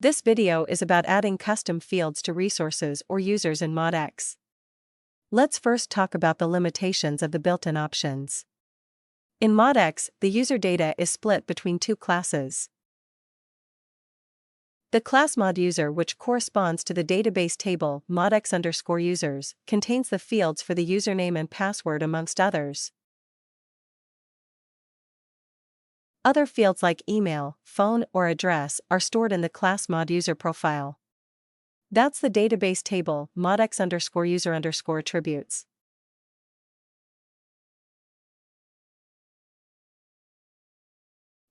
This video is about adding custom fields to resources or users in MODX. Let's first talk about the limitations of the built-in options. In MODX, the user data is split between two classes. The class modUser, which corresponds to the database table modX_users, contains the fields for the username and password amongst others. Other fields like email, phone, or address are stored in the class modUser profile. That's the database table modX_user_attributes.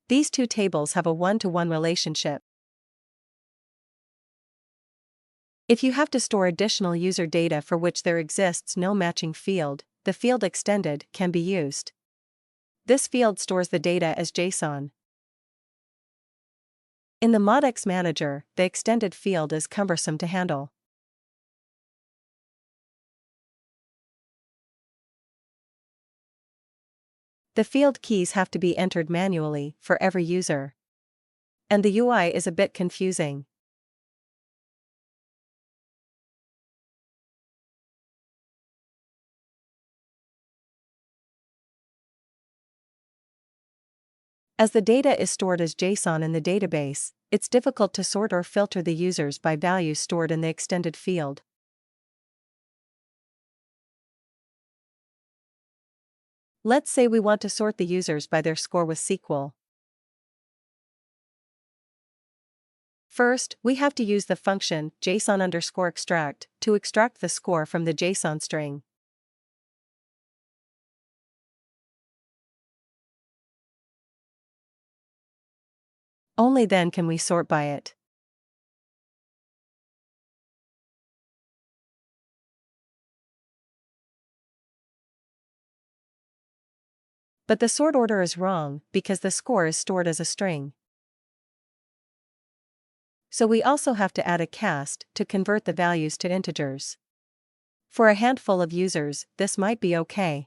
These two tables have a one-to-one relationship. If you have to store additional user data for which there exists no matching field, the field extended can be used. This field stores the data as JSON. In the MODX manager, the extended field is cumbersome to handle. The field keys have to be entered manually for every user. And the UI is a bit confusing. As the data is stored as JSON in the database, it's difficult to sort or filter the users by values stored in the extended field. Let's say we want to sort the users by their score with SQL. First, we have to use the function JSON_extract to extract the score from the JSON string. Only then can we sort by it. But the sort order is wrong because the score is stored as a string. So we also have to add a cast to convert the values to integers. For a handful of users, this might be okay.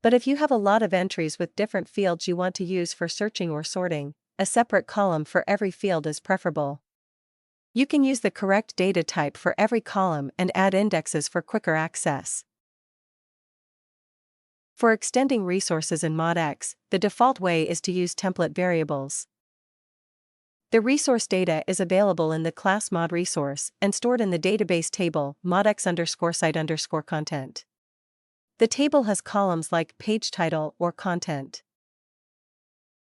But if you have a lot of entries with different fields you want to use for searching or sorting, a separate column for every field is preferable. You can use the correct data type for every column and add indexes for quicker access. For extending resources in MODX, the default way is to use template variables. The resource data is available in the class modResource and stored in the database table modX_site_content. The table has columns like page title or content.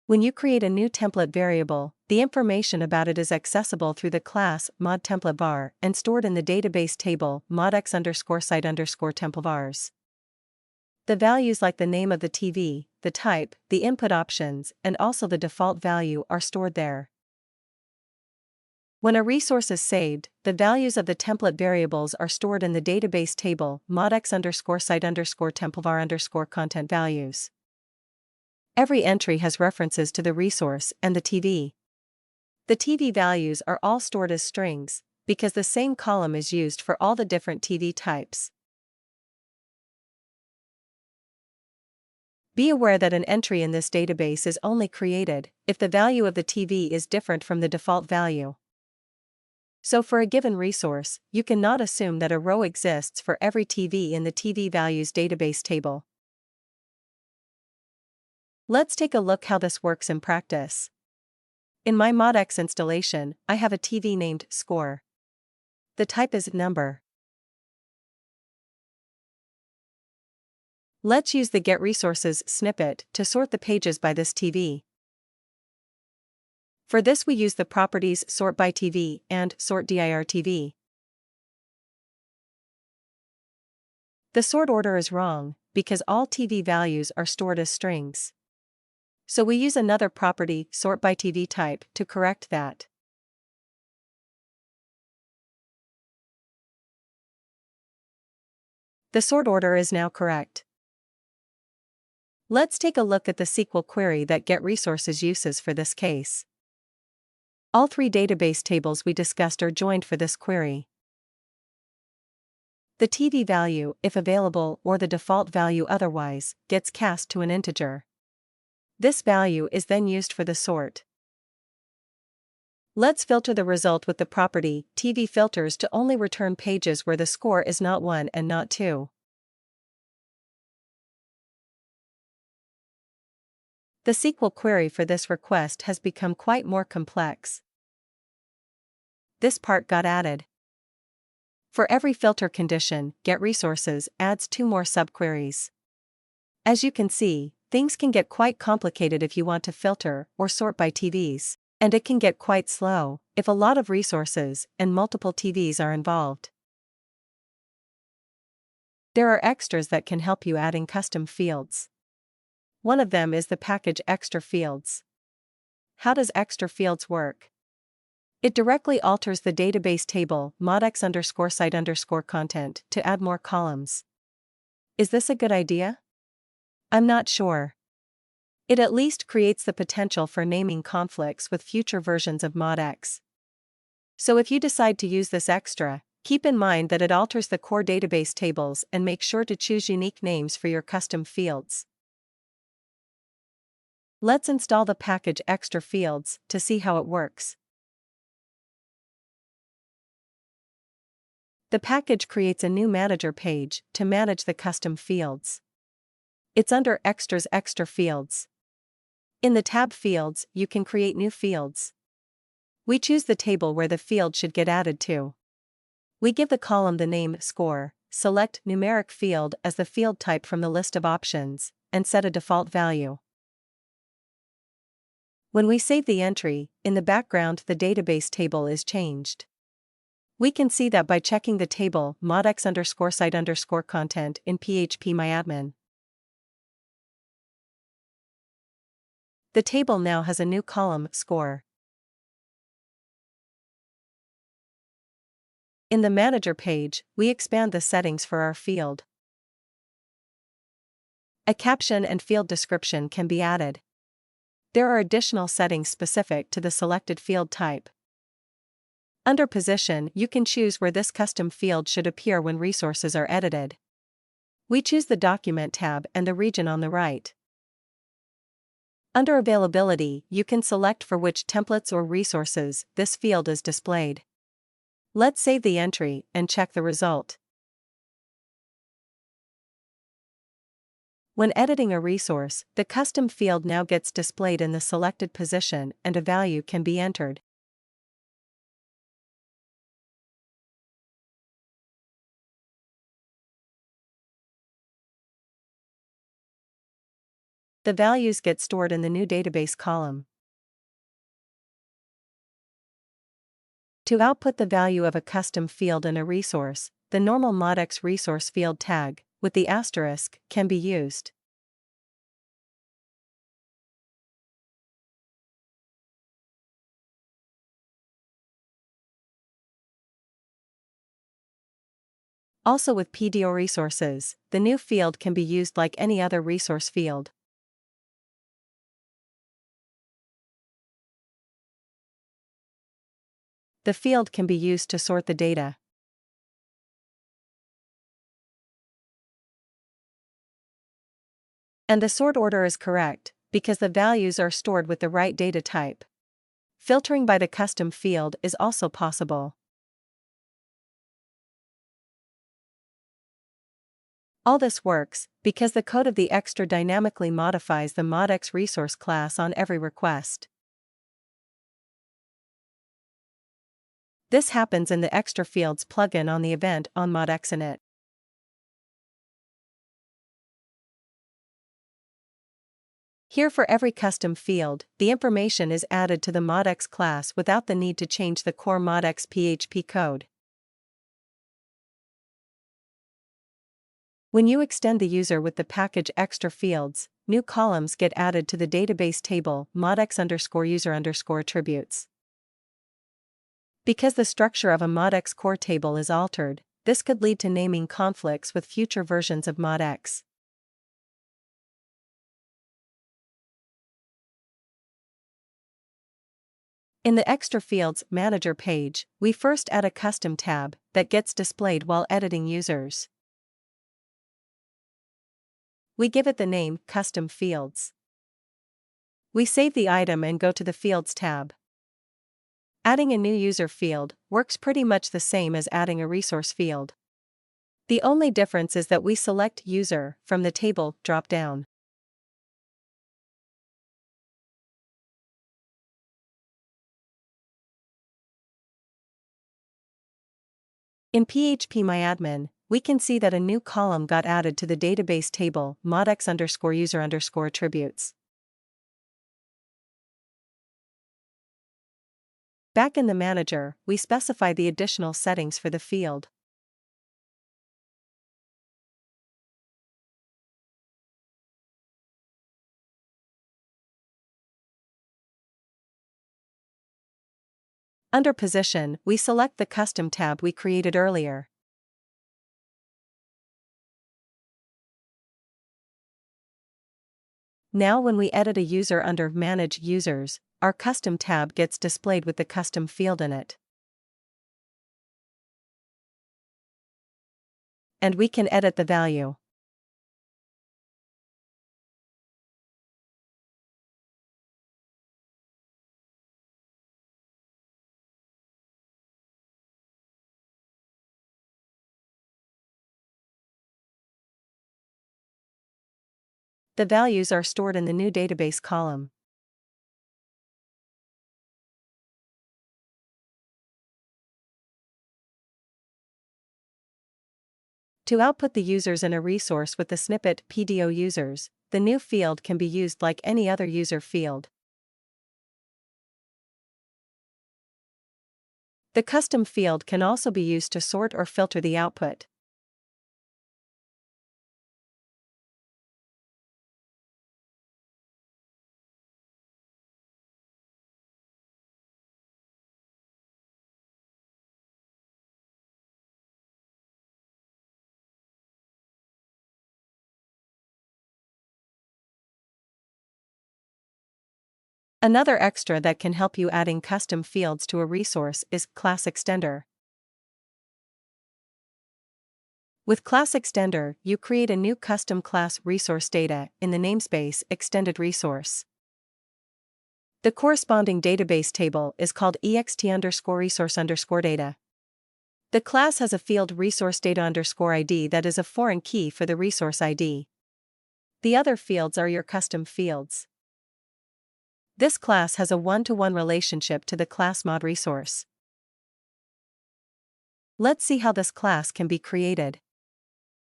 When you create a new template variable, the information about it is accessible through the class modTemplateVar and stored in the database table modX_site_templeVars. The values like the name of the TV, the type, the input options, and also the default value are stored there. When a resource is saved, the values of the template variables are stored in the database table modX_site_templeVar_content values. Every entry has references to the resource and the TV. The TV values are all stored as strings, because the same column is used for all the different TV types. Be aware that an entry in this database is only created if the value of the TV is different from the default value. So for a given resource, you cannot assume that a row exists for every TV in the TV values database table. Let's take a look how this works in practice. In my MODX installation, I have a TV named Score. The type is number. Let's use the getResources snippet to sort the pages by this TV. For this we use the properties sortByTV and sortDirTV. The sort order is wrong because all TV values are stored as strings. So we use another property sortByTV_type to correct that. The sort order is now correct. Let's take a look at the SQL query that getResources uses for this case. All three database tables we discussed are joined for this query. The TV value, if available, or the default value otherwise, gets cast to an integer. This value is then used for the sort. Let's filter the result with the property TV filters to only return pages where the score is not 1 and not 2. The SQL query for this request has become quite more complex. This part got added. For every filter condition, getResources adds 2 more subqueries. As you can see, things can get quite complicated if you want to filter or sort by TVs, and it can get quite slow if a lot of resources and multiple TVs are involved. There are extras that can help you adding custom fields. One of them is the package ExtraFields. How does ExtraFields work? It directly alters the database table modX_site_content to add more columns. Is this a good idea? I'm not sure. It at least creates the potential for naming conflicts with future versions of MODX. So if you decide to use this extra, keep in mind that it alters the core database tables and make sure to choose unique names for your custom fields. Let's install the package ExtraFields to see how it works. The package creates a new manager page to manage the custom fields. It's under Extras ExtraFields. In the tab Fields, you can create new fields. We choose the table where the field should get added to. We give the column the name Score, select Numeric Field as the field type from the list of options, and set a default value. When we save the entry, in the background the database table is changed. We can see that by checking the table modX_site_content in phpMyAdmin. The table now has a new column, Score. In the Manager page, we expand the settings for our field. A caption and field description can be added. There are additional settings specific to the selected field type. Under Position, you can choose where this custom field should appear when resources are edited. We choose the Document tab and the region on the right. Under Availability, you can select for which templates or resources this field is displayed. Let's save the entry and check the result. When editing a resource, the custom field now gets displayed in the selected position and a value can be entered. The values get stored in the new database column. To output the value of a custom field in a resource, the normal MODX resource field tag, with the asterisk, can be used. Also with PDO resources, the new field can be used like any other resource field. The field can be used to sort the data. And the sort order is correct, because the values are stored with the right data type. Filtering by the custom field is also possible. All this works because the code of the extra dynamically modifies the MODX resource class on every request. This happens in the ExtraFields plugin on the event on MODX init. Here for every custom field, the information is added to the MODX class without the need to change the core MODX PHP code. When you extend the user with the package ExtraFields, new columns get added to the database table modX_user_attributes. Because the structure of a MODX core table is altered, this could lead to naming conflicts with future versions of MODX. In the ExtraFields Manager page, we first add a custom tab that gets displayed while editing users. We give it the name Custom Fields. We save the item and go to the Fields tab. Adding a new user field works pretty much the same as adding a resource field. The only difference is that we select user from the table drop-down. In phpMyAdmin, we can see that a new column got added to the database table modX_user_attributes. Back in the manager, we specify the additional settings for the field. Under Position, we select the custom tab we created earlier. Now when we edit a user under Manage Users, our custom tab gets displayed with the custom field in it. And we can edit the value. The values are stored in the new database column. To output the users in a resource with the snippet PDO users, the new field can be used like any other user field. The custom field can also be used to sort or filter the output. Another extra that can help you adding custom fields to a resource is ClassExtender. With ClassExtender, you create a new custom class resource data in the namespace extended resource. The corresponding database table is called ext_resource_data. The class has a field resource data_ID that is a foreign key for the resource ID. The other fields are your custom fields. This class has a one-to-one relationship to the class modResource. Let's see how this class can be created.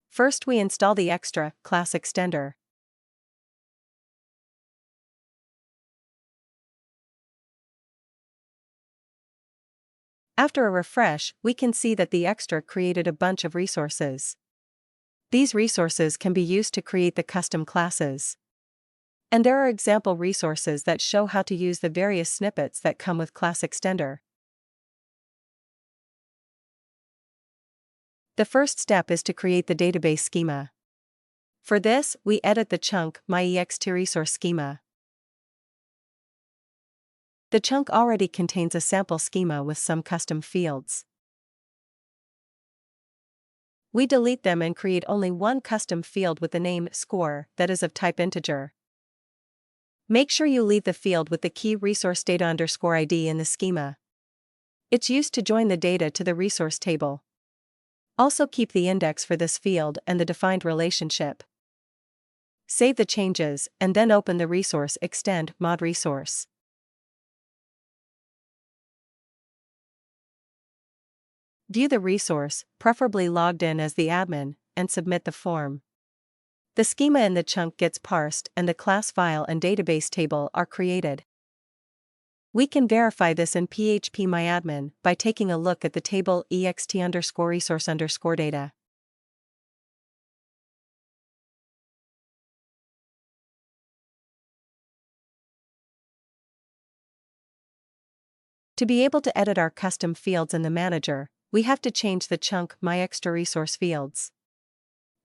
First, we install the ExtraClassExtender. After a refresh, we can see that the Extra created a bunch of resources. These resources can be used to create the custom classes. And there are example resources that show how to use the various snippets that come with ClassExtender. The first step is to create the database schema. For this, we edit the chunk MyExtraFields schema. The chunk already contains a sample schema with some custom fields. We delete them and create only one custom field with the name score that is of type integer. Make sure you leave the field with the key resource data_ID in the schema. It's used to join the data to the resource table. Also keep the index for this field and the defined relationship. Save the changes and then open the resource extend modResource. View the resource, preferably logged in as the admin, and submit the form. The schema in the chunk gets parsed and the class file and database table are created. We can verify this in phpMyAdmin by taking a look at the table ext_resource_data. To be able to edit our custom fields in the manager, we have to change the chunk MyExtraResource fields.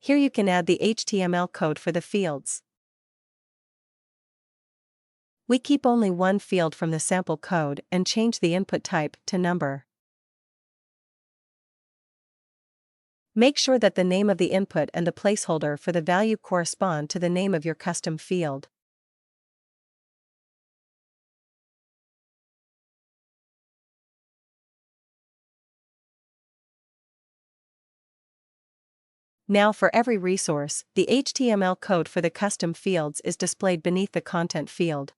Here you can add the HTML code for the fields. We keep only one field from the sample code and change the input type to number. Make sure that the name of the input and the placeholder for the value correspond to the name of your custom field. Now for every resource, the HTML code for the custom fields is displayed beneath the content field.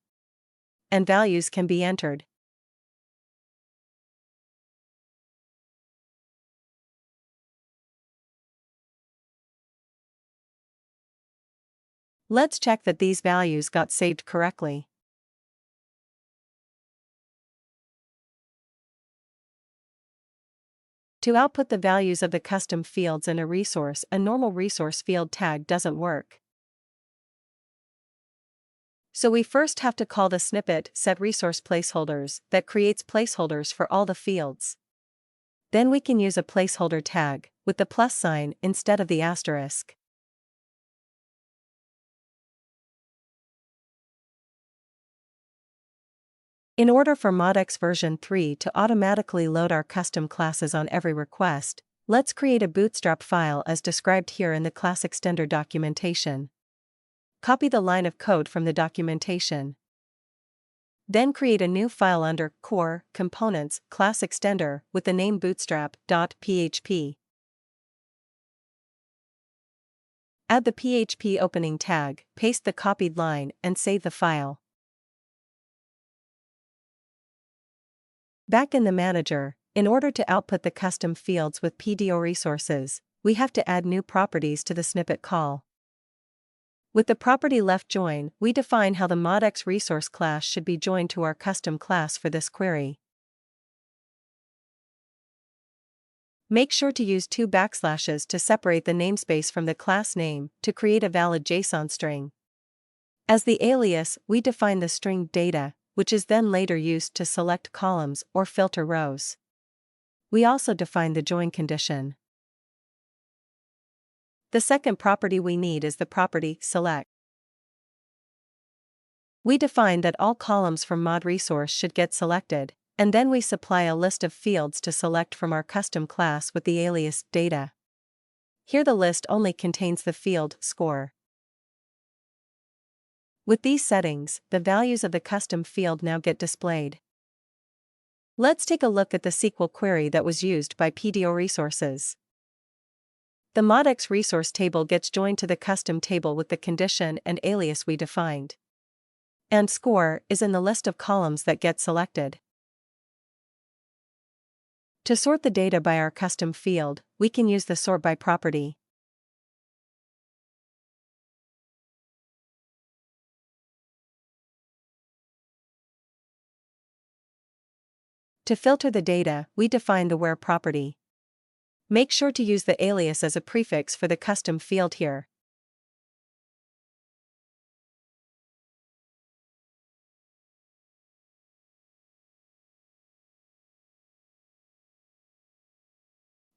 And values can be entered. Let's check that these values got saved correctly. To output the values of the custom fields in a resource, a normal resource field tag doesn't work. So we first have to call the snippet setResourcePlaceholders that creates placeholders for all the fields. Then we can use a placeholder tag with the plus sign instead of the asterisk. In order for MODX version 3 to automatically load our custom classes on every request, let's create a bootstrap file as described here in the ClassExtender documentation. Copy the line of code from the documentation. Then create a new file under Core, Components, ClassExtender with the name bootstrap.php. Add the PHP opening tag, paste the copied line, and save the file. Back in the manager, in order to output the custom fields with modResources, we have to add new properties to the snippet call. With the property left join, we define how the MODX resource class should be joined to our custom class for this query. Make sure to use 2 backslashes to separate the namespace from the class name to create a valid JSON string. As the alias, we define the string data, which is then later used to select columns or filter rows. We also define the join condition. The second property we need is the property select. We define that all columns from modResource should get selected, and then we supply a list of fields to select from our custom class with the alias data. Here the list only contains the field score. With these settings, the values of the custom field now get displayed. Let's take a look at the SQL query that was used by modResources. The MODX resource table gets joined to the custom table with the condition and alias we defined. And score is in the list of columns that get selected. To sort the data by our custom field, we can use the sort by property. To filter the data, we define the where property. Make sure to use the alias as a prefix for the custom field here.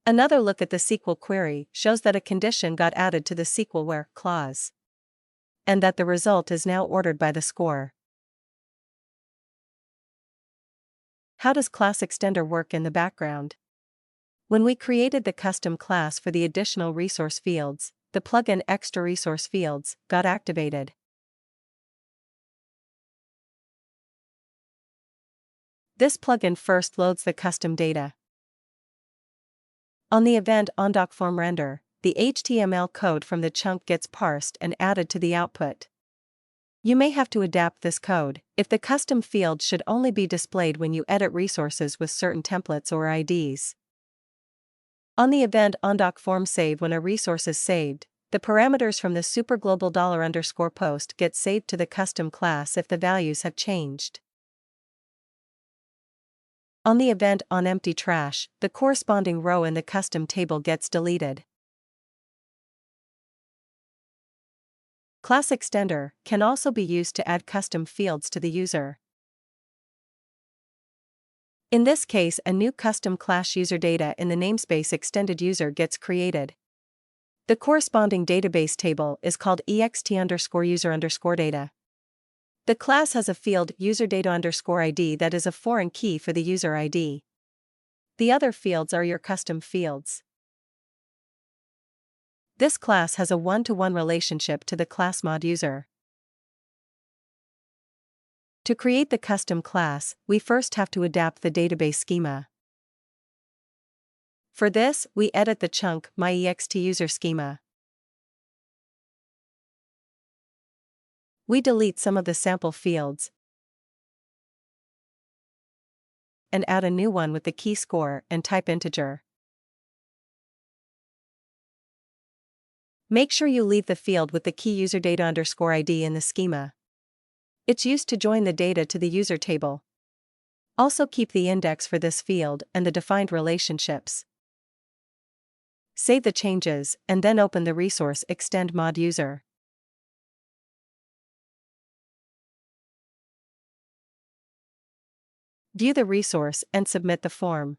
Another look at the SQL query shows that a condition got added to the SQL where clause, and that the result is now ordered by the score. How does ClassExtender work in the background? When we created the custom class for the additional resource fields, the plugin ExtraResource Fields got activated. This plugin first loads the custom data. On the event onDocFormRender, the HTML code from the chunk gets parsed and added to the output. You may have to adapt this code if the custom field should only be displayed when you edit resources with certain templates or IDs. On the event onDocFormSave, when a resource is saved, the parameters from the superglobal $_post get saved to the custom class if the values have changed. On the event onEmptyTrash, the corresponding row in the custom table gets deleted. ClassExtender can also be used to add custom fields to the user. In this case, a new custom class userData in the namespace extended user gets created. The corresponding database table is called ext_user_data. The class has a field userData_ID that is a foreign key for the user ID. The other fields are your custom fields. This class has a one-to-one relationship to the class modUser. To create the custom class, we first have to adapt the database schema. For this, we edit the chunk myExtUser schema. We delete some of the sample fields and add a new one with the key score and type integer. Make sure you leave the field with the key userdata_ID in the schema. It's used to join the data to the user table. Also keep the index for this field and the defined relationships. Save the changes and then open the resource extend modUser. View the resource and submit the form.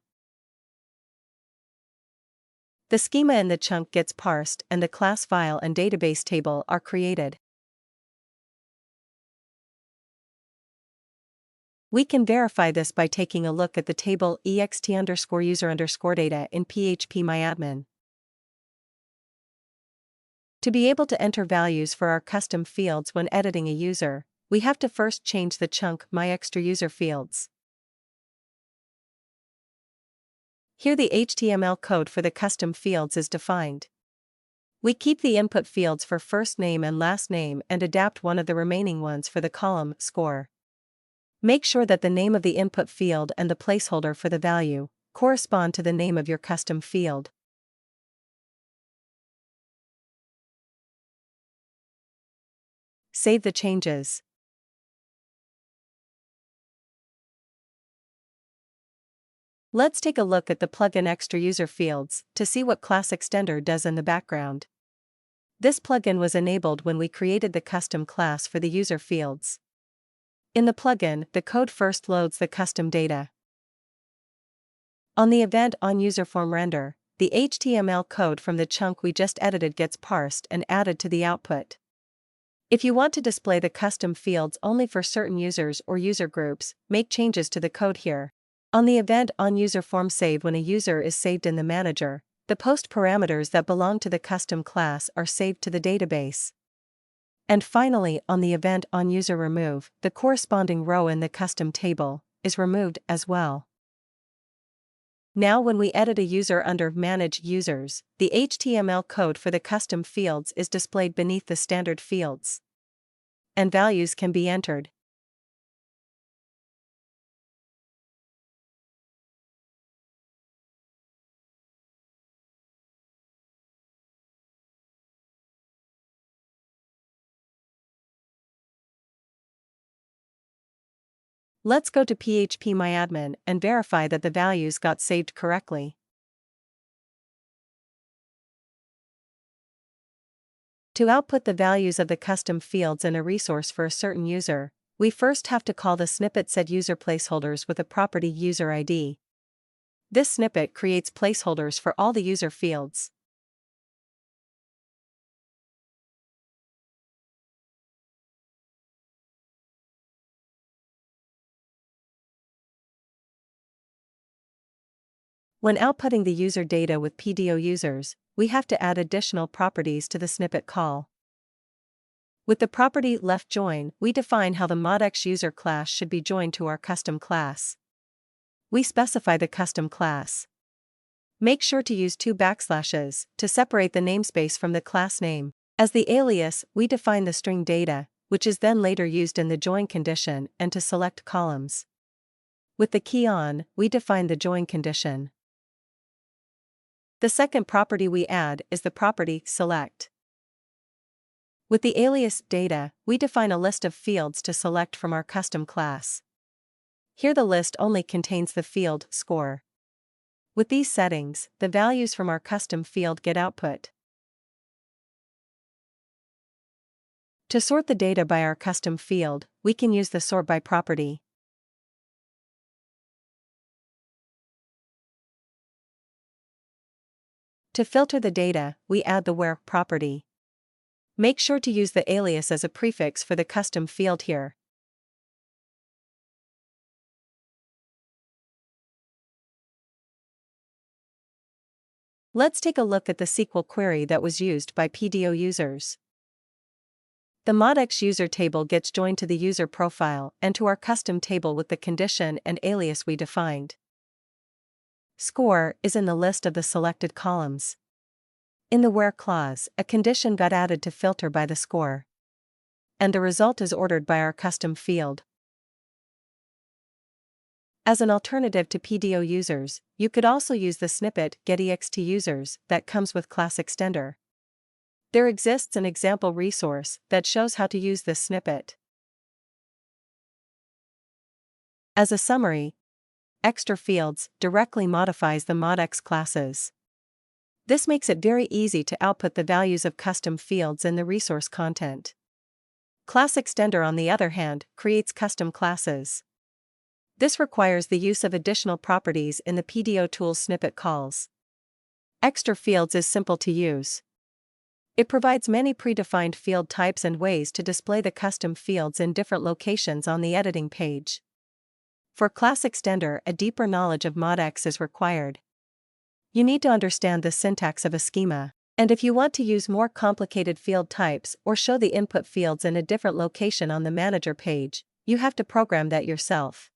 The schema in the chunk gets parsed and the class file and database table are created. We can verify this by taking a look at the table ext_user_data in phpMyAdmin. To be able to enter values for our custom fields when editing a user, we have to first change the chunk myExtraUser fields. Here the HTML code for the custom fields is defined. We keep the input fields for first name and last name and adapt one of the remaining ones for the column score. Make sure that the name of the input field and the placeholder for the value correspond to the name of your custom field. Save the changes. Let's take a look at the plugin ExtraUser fields to see what ClassExtender does in the background. This plugin was enabled when we created the custom class for the user fields. In the plugin, the code first loads the custom data. On the event onUserFormRender, the HTML code from the chunk we just edited gets parsed and added to the output. If you want to display the custom fields only for certain users or user groups, make changes to the code here. On the event onUserFormSave, when a user is saved in the manager, the post parameters that belong to the custom class are saved to the database. And finally, on the event onUserRemove, the corresponding row in the custom table is removed as well. Now when we edit a user under Manage Users, the HTML code for the custom fields is displayed beneath the standard fields. And values can be entered. Let's go to phpMyAdmin and verify that the values got saved correctly. To output the values of the custom fields in a resource for a certain user, we first have to call the snippet setUserPlaceholders with a property userID. This snippet creates placeholders for all the user fields. When outputting the user data with PDOUsers, we have to add additional properties to the snippet call. With the property leftJoin, we define how the MODX user class should be joined to our custom class. We specify the custom class. Make sure to use 2 backslashes to separate the namespace from the class name. As the alias, we define the string data, which is then later used in the join condition and to select columns. With the key on, we define the join condition. The second property we add is the property select. With the alias data, we define a list of fields to select from our custom class. Here the list only contains the field score. With these settings, the values from our custom field get output. To sort the data by our custom field, we can use the sort by property. To filter the data, we add the where property. Make sure to use the alias as a prefix for the custom field here. Let's take a look at the SQL query that was used by PDOUsers. The MODX user table gets joined to the user profile and to our custom table with the condition and alias we defined. Score is in the list of the selected columns. In the where clause, a condition got added to filter by the score. and the result is ordered by our custom field. As an alternative to PDO users, you could also use the snippet getExtUsers that comes with ClassExtender. There exists an example resource that shows how to use this snippet. As a summary, ExtraFields directly modifies the MODX classes. This makes it very easy to output the values of custom fields in the resource content. ClassExtender, on the other hand, creates custom classes. This requires the use of additional properties in the PDO tool's snippet calls. ExtraFields is simple to use. It provides many predefined field types and ways to display the custom fields in different locations on the editing page. For ClassExtender, a deeper knowledge of MODX is required. You need to understand the syntax of a schema, and if you want to use more complicated field types or show the input fields in a different location on the manager page, you have to program that yourself.